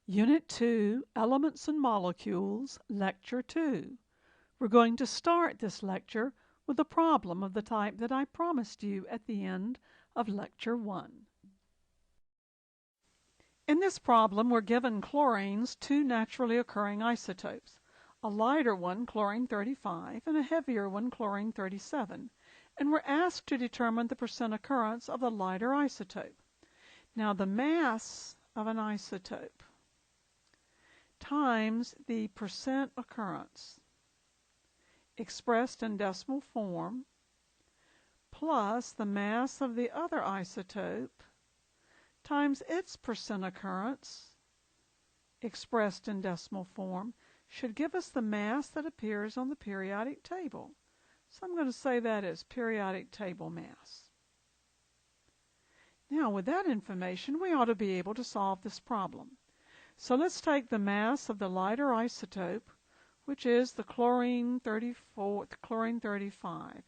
Unit 2, Elements and Molecules, Lecture 2. We're going to start this lecture with a problem of the type that I promised you at the end of Lecture 1. In this problem, we're given chlorine's two naturally occurring isotopes, a lighter one, chlorine-35, and a heavier one, chlorine-37, and we're asked to determine the percent occurrence of the lighter isotope. Now, the mass of an isotope times the percent occurrence expressed in decimal form plus the mass of the other isotope times its percent occurrence expressed in decimal form should give us the mass that appears on the periodic table. So I'm going to say that as periodic table mass. Now, with that information, we ought to be able to solve this problem. So let's take the mass of the lighter isotope, which is the chlorine-35.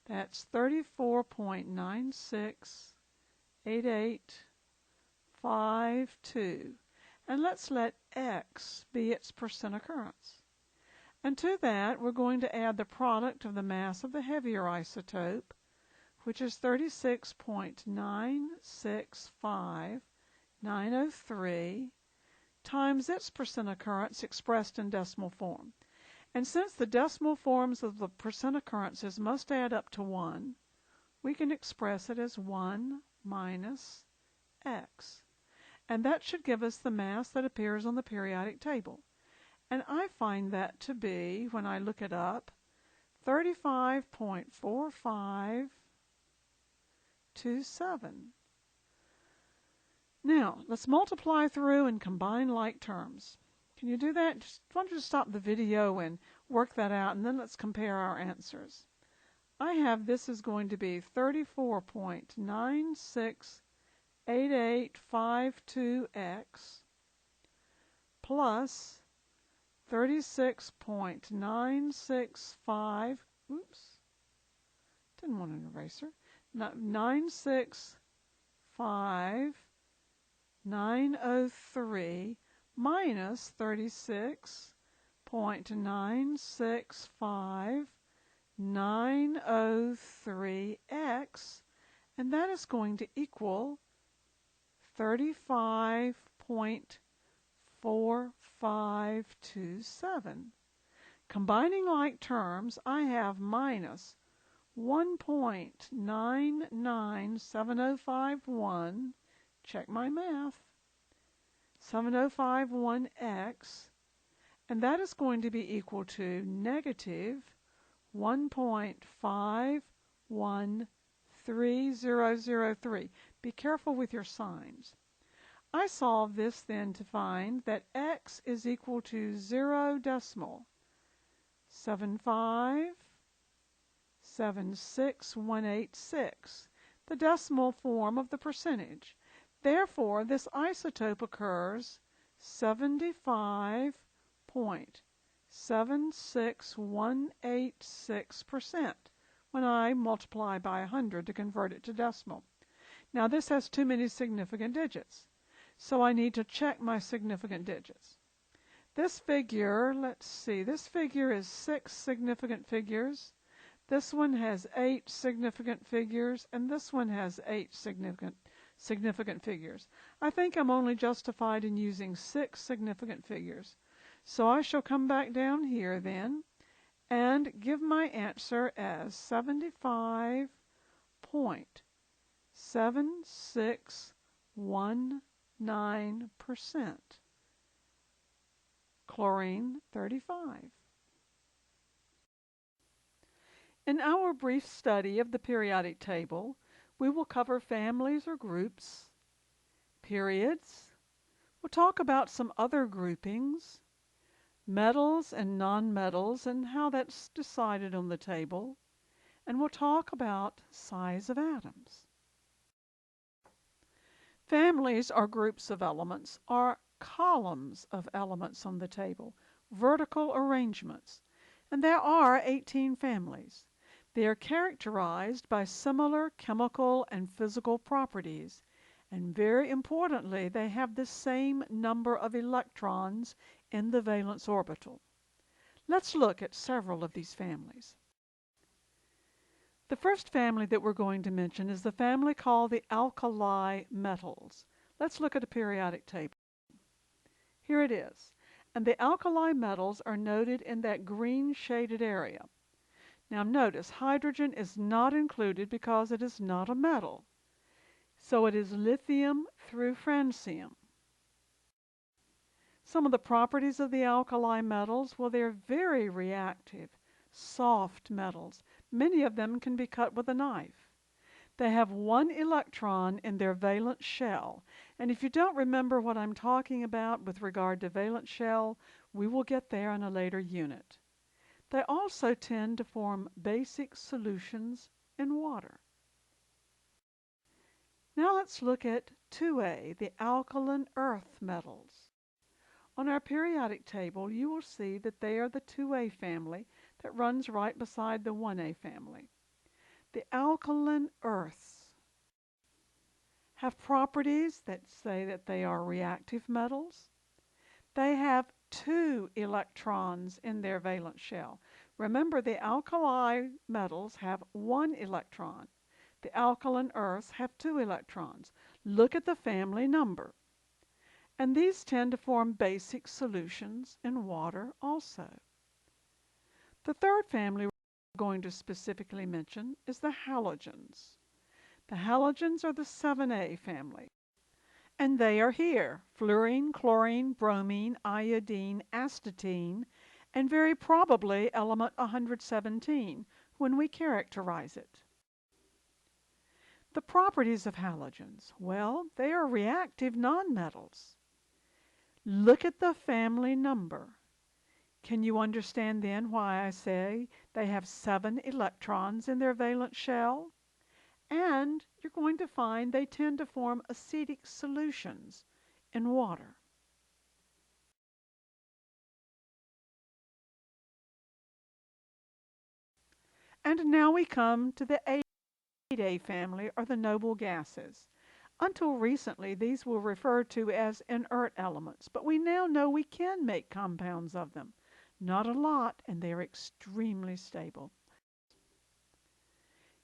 That's 34.968852. And let's let X be its percent occurrence. And to that, we're going to add the product of the mass of the heavier isotope, which is 36.965903, times its percent occurrence expressed in decimal form. And since the decimal forms of the percent occurrences must add up to 1, we can express it as 1 minus X. And that should give us the mass that appears on the periodic table. And I find that to be, when I look it up, 35.4527. Now, let's multiply through and combine like terms. Can you do that? Why don't you stop the video and work that out, and then let's compare our answers. I have this is going to be 34.968852x plus 36.965, oops, didn't want an eraser, 965,903 minus 36.965,903x, and that is going to equal 35.4527. Combining like terms, I have minus 1.997051, check my math, 7051x, and that is going to be equal to negative 1.513003. Be careful with your signs. I solve this then to find that x is equal to 0.7576186, the decimal form of the percentage. Therefore, this isotope occurs 75.76186% when I multiply by 100 to convert it to decimal. Now, this has too many significant digits, so I need to check my significant digits. This figure, let's see, this figure is 6 significant figures. This one has 8 significant figures, and this one has 8 significant figures. I think I'm only justified in using 6 significant figures. So I shall come back down here then and give my answer as 75.7619%. Chlorine-35. In our brief study of the periodic table, we will cover families or groups, periods, we'll talk about some other groupings, metals and nonmetals and how that's decided on the table, and we'll talk about size of atoms. Families or groups of elements are columns of elements on the table, vertical arrangements, and there are 18 families. They are characterized by similar chemical and physical properties And very importantly, they have the same number of electrons in the valence orbital. Let's look at several of these families. The first family that we're going to mention is the family called the Alkali Metals. Let's look at a periodic table. Here it is. And the alkali metals are noted in that green shaded area. Now notice, hydrogen is not included because it is not a metal. So it is lithium through francium. Some of the properties of the alkali metals, well, they're very reactive, soft metals. Many of them can be cut with a knife. They have one electron in their valence shell. And if you don't remember what I'm talking about with regard to valence shell, we will get there in a later unit. They also tend to form basic solutions in water. Now let's look at 2A, the alkaline earth metals. On our periodic table, you will see that they are the 2A family that runs right beside the 1A family. The alkaline earths have properties that say that they are reactive metals. They have 2 electrons in their valence shell. Remember, the alkali metals have 1 electron. The alkaline earths have 2 electrons. Look at the family number. And these tend to form basic solutions in water also. The third family we're going to specifically mention is the halogens. The halogens are the 7A family. And they are here: fluorine, chlorine, bromine, iodine, astatine, and very probably element 117 when we characterize it. The properties of halogens, well, they are reactive nonmetals. Look at the family number. Can you understand then why I say they have 7 electrons in their valence shell? And you're going to find they tend to form acidic solutions in water. And now we come to the 8A family, or the noble gases. Until recently, these were referred to as inert elements, but we now know we can make compounds of them. Not a lot, and they are extremely stable.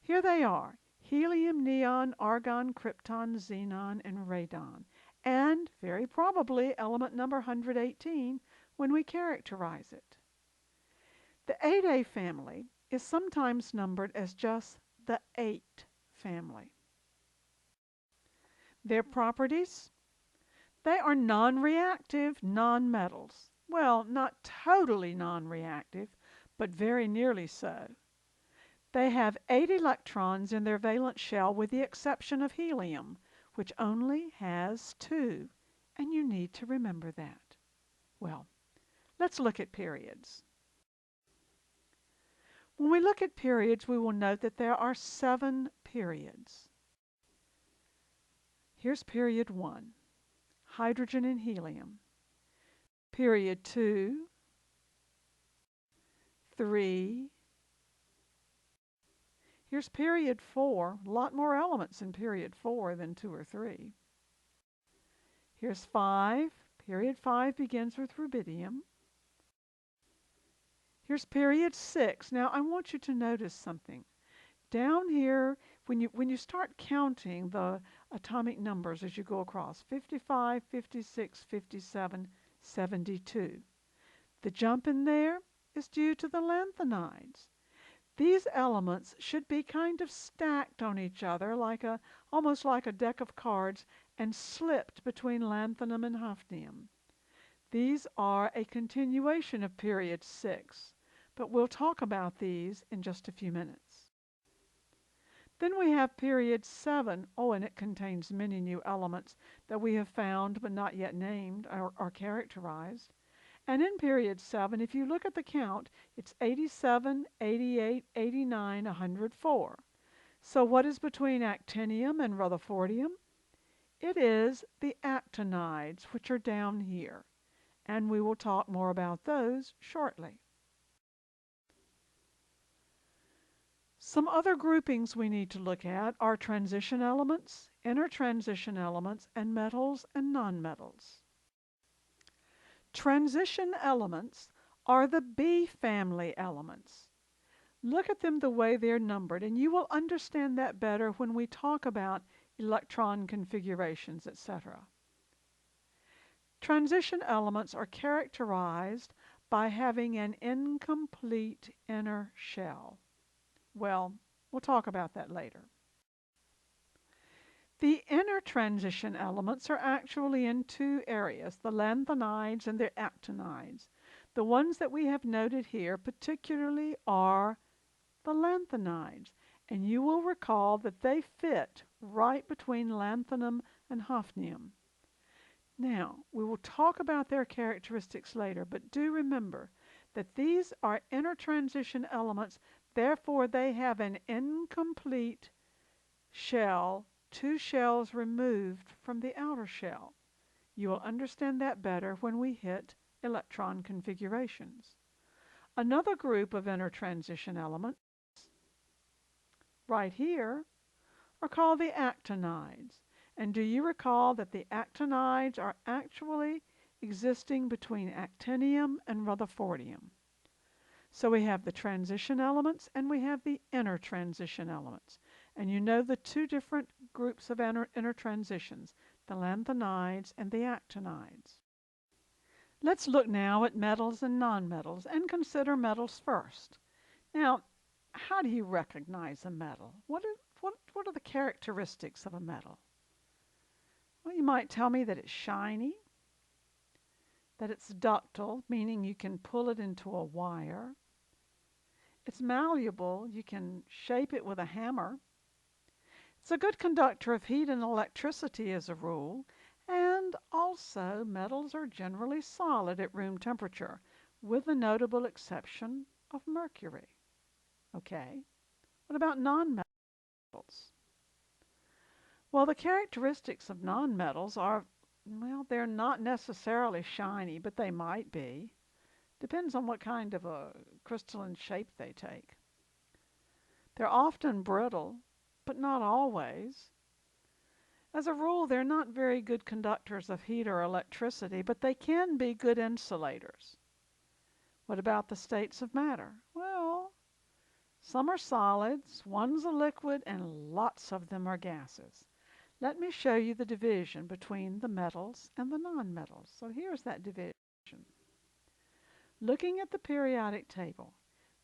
Here they are: helium, neon, argon, krypton, xenon, and radon, and very probably element number 118 when we characterize it. The 8A family is sometimes numbered as just the 8 family. Their properties? They are non-reactive nonmetals. Well, not totally non-reactive, but very nearly so. They have 8 electrons in their valence shell with the exception of helium, which only has 2, and you need to remember that. Well, let's look at periods. When we look at periods, we will note that there are 7 periods. Here's period 1, hydrogen and helium. Period 2, 3. Here's period 4, a lot more elements in period 4 than 2 or 3. Here's 5, period 5 begins with rubidium. Here's period 6. Now I want you to notice something. Down here, when you start counting the atomic numbers as you go across, 55, 56, 57, 72. The jump in there is due to the lanthanides. These elements should be kind of stacked on each other, almost like a deck of cards, and slipped between lanthanum and hafnium. These are a continuation of period 6, but we'll talk about these in just a few minutes. Then we have period 7. Oh, and it contains many new elements that we have found but not yet named or characterized. And in period 7, if you look at the count, it's 87, 88, 89, 104. So what is between actinium and rutherfordium? It is the actinides, which are down here. And we will talk more about those shortly. Some other groupings we need to look at are transition elements, intertransition elements, and metals and nonmetals. Transition elements are the B family elements. Look at them the way they're numbered, and you will understand that better when we talk about electron configurations, etc. Transition elements are characterized by having an incomplete inner shell. Well, we'll talk about that later. The inner transition elements are actually in two areas, the lanthanides and the actinides. The ones that we have noted here particularly are the lanthanides, and you will recall that they fit right between lanthanum and hafnium. Now, we will talk about their characteristics later, but do remember that these are intertransition elements, therefore they have an incomplete shell, two shells removed from the outer shell. You will understand that better when we hit electron configurations. Another group of intertransition elements, right here, are called the actinides. And do you recall that the actinides are actually existing between actinium and rutherfordium? So we have the transition elements and we have the intertransition elements. And you know the two different groups of intertransitions, the lanthanides and the actinides. Let's look now at metals and nonmetals and consider metals first. Now, how do you recognize a metal? What are the characteristics of a metal? Well, you might tell me that it's shiny, that it's ductile, meaning you can pull it into a wire. It's malleable, you can shape it with a hammer. It's a good conductor of heat and electricity as a rule, and also metals are generally solid at room temperature, with the notable exception of mercury. Okay, what about nonmetals? Well, the characteristics of nonmetals are, well, they're not necessarily shiny, but they might be. Depends on what kind of a crystalline shape they take. They're often brittle, but not always. As a rule, they're not very good conductors of heat or electricity, but they can be good insulators. What about the states of matter? Well, some are solids, one's a liquid, and lots of them are gases. Let me show you the division between the metals and the nonmetals. So here's that division. Looking at the periodic table,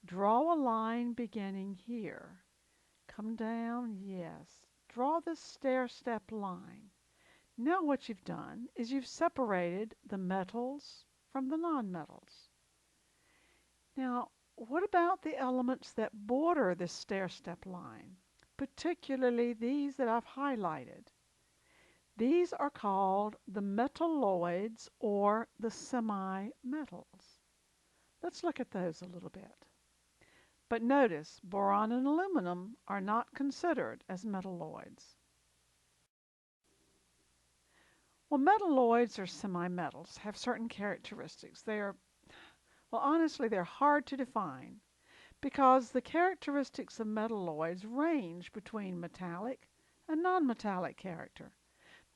draw a line beginning here. Come down, yes. Draw this stair-step line. Now what you've done is you've separated the metals from the nonmetals. Now, what about the elements that border this stair-step line? Particularly these that I've highlighted. These are called the metalloids or the semi-metals. Let's look at those a little bit. But notice, boron and aluminum are not considered as metalloids. Well, metalloids or semi-metals have certain characteristics. Well, honestly, they're hard to define because the characteristics of metalloids range between metallic and non-metallic character.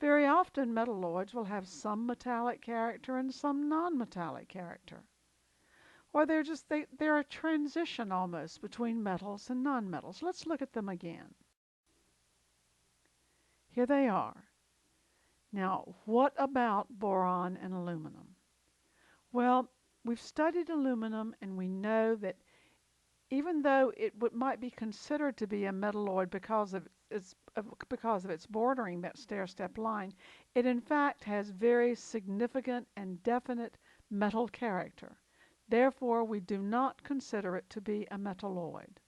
Very often metalloids will have some metallic character and some non-metallic character. Or they're a transition almost between metals and nonmetals. Let's look at them again. Here they are. Now, what about boron and aluminum? Well, we've studied aluminum and we know that even though it might be considered to be a metalloid because of its bordering that stair-step line, it in fact has very significant and definite metal character. Therefore, we do not consider it to be a metalloid.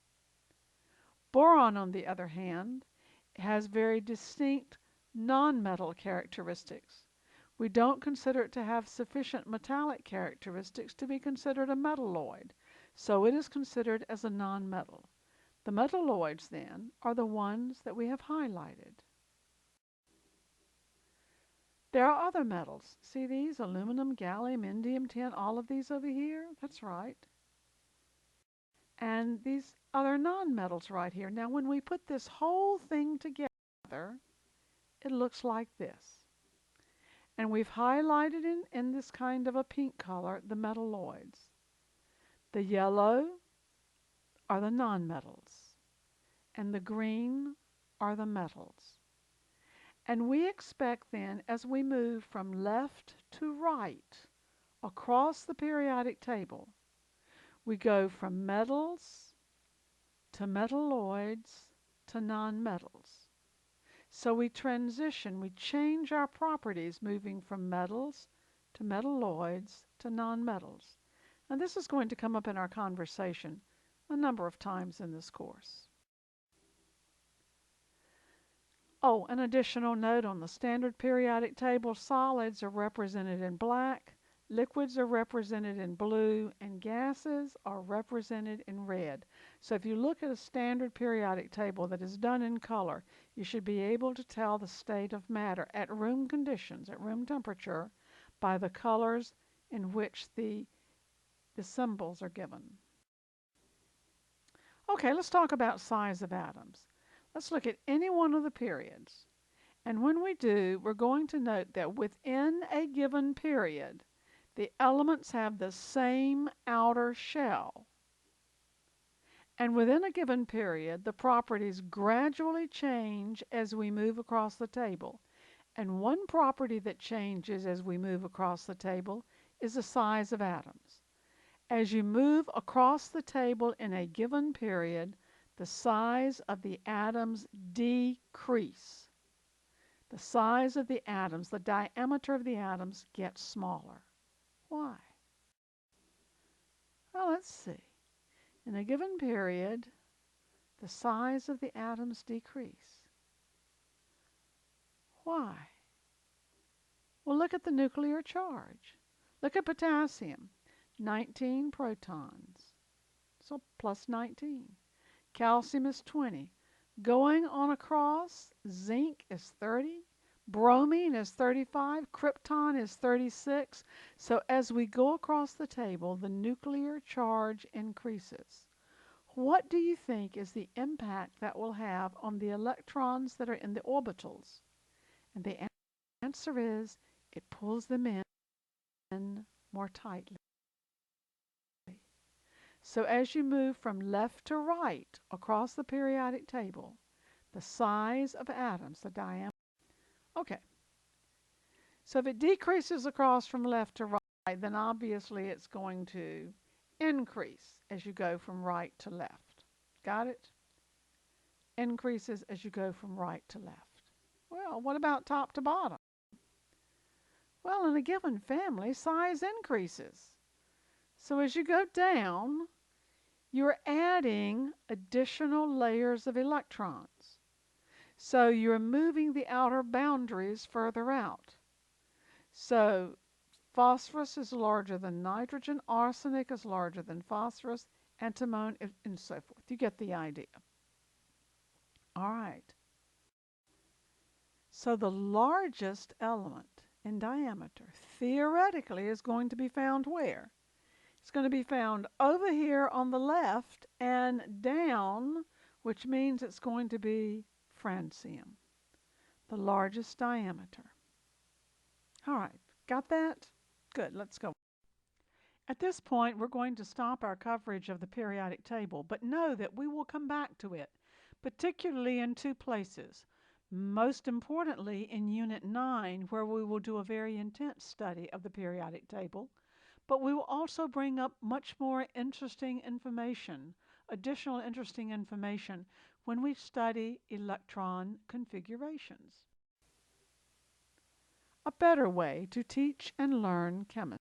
Boron, on the other hand, has very distinct non-metal characteristics. We don't consider it to have sufficient metallic characteristics to be considered a metalloid, so it is considered as a non-metal. The metalloids, then, are the ones that we have highlighted. There are other metals. See these? Aluminum, gallium, indium, tin, all of these over here? That's right. And these other non-metals right here. Now, when we put this whole thing together, it looks like this. And we've highlighted in this kind of a pink color the metalloids. The yellow are the nonmetals, and the green are the metals. And we expect then, as we move from left to right across the periodic table, we go from metals to metalloids to nonmetals. So we transition, we change our properties, moving from metals to metalloids to nonmetals. And this is going to come up in our conversation a number of times in this course. Oh, an additional note on the standard periodic table, solids are represented in black, liquids are represented in blue, and gases are represented in red. So if you look at a standard periodic table that is done in color, you should be able to tell the state of matter at room conditions, at room temperature, by the colors in which the symbols are given. Okay, let's talk about size of atoms. Let's look at any one of the periods. And when we do, we're going to note that within a given period, the elements have the same outer shell. And within a given period, the properties gradually change as we move across the table. And one property that changes as we move across the table is the size of atoms. As you move across the table in a given period, the size of the atoms decrease. The size of the atoms, the diameter of the atoms gets smaller. Why? Well, let's see. In a given period, the size of the atoms decrease. Why? Well, look at the nuclear charge. Look at potassium, 19 protons, so plus 19. Calcium is 20. Going on across, zinc is 30. Bromine is 35. Krypton is 36. So as we go across the table, the nuclear charge increases. What do you think is the impact that will have on the electrons that are in the orbitals? And the answer is it pulls them in more tightly. So as you move from left to right across the periodic table, the size of atoms, the diameter. Okay. So if it decreases across from left to right, then obviously it's going to increase as you go from right to left. Got it? Increases as you go from right to left. Well, what about top to bottom? Well, in a given family, size increases. So as you go down, you're adding additional layers of electrons. So you're moving the outer boundaries further out. So phosphorus is larger than nitrogen, arsenic is larger than phosphorus, antimony, and so forth. You get the idea. All right. So the largest element in diameter theoretically is going to be found where? It's going to be found over here on the left and down, which means it's going to be francium, the largest diameter. All right, got that? Good, let's go. At this point, we're going to stop our coverage of the periodic table, but know that we will come back to it, particularly in two places. Most importantly, in Unit 9, where we will do a very intense study of the periodic table, but we will also bring up much more interesting information, additional interesting information, when we study electron configurations. A better way to teach and learn chemistry.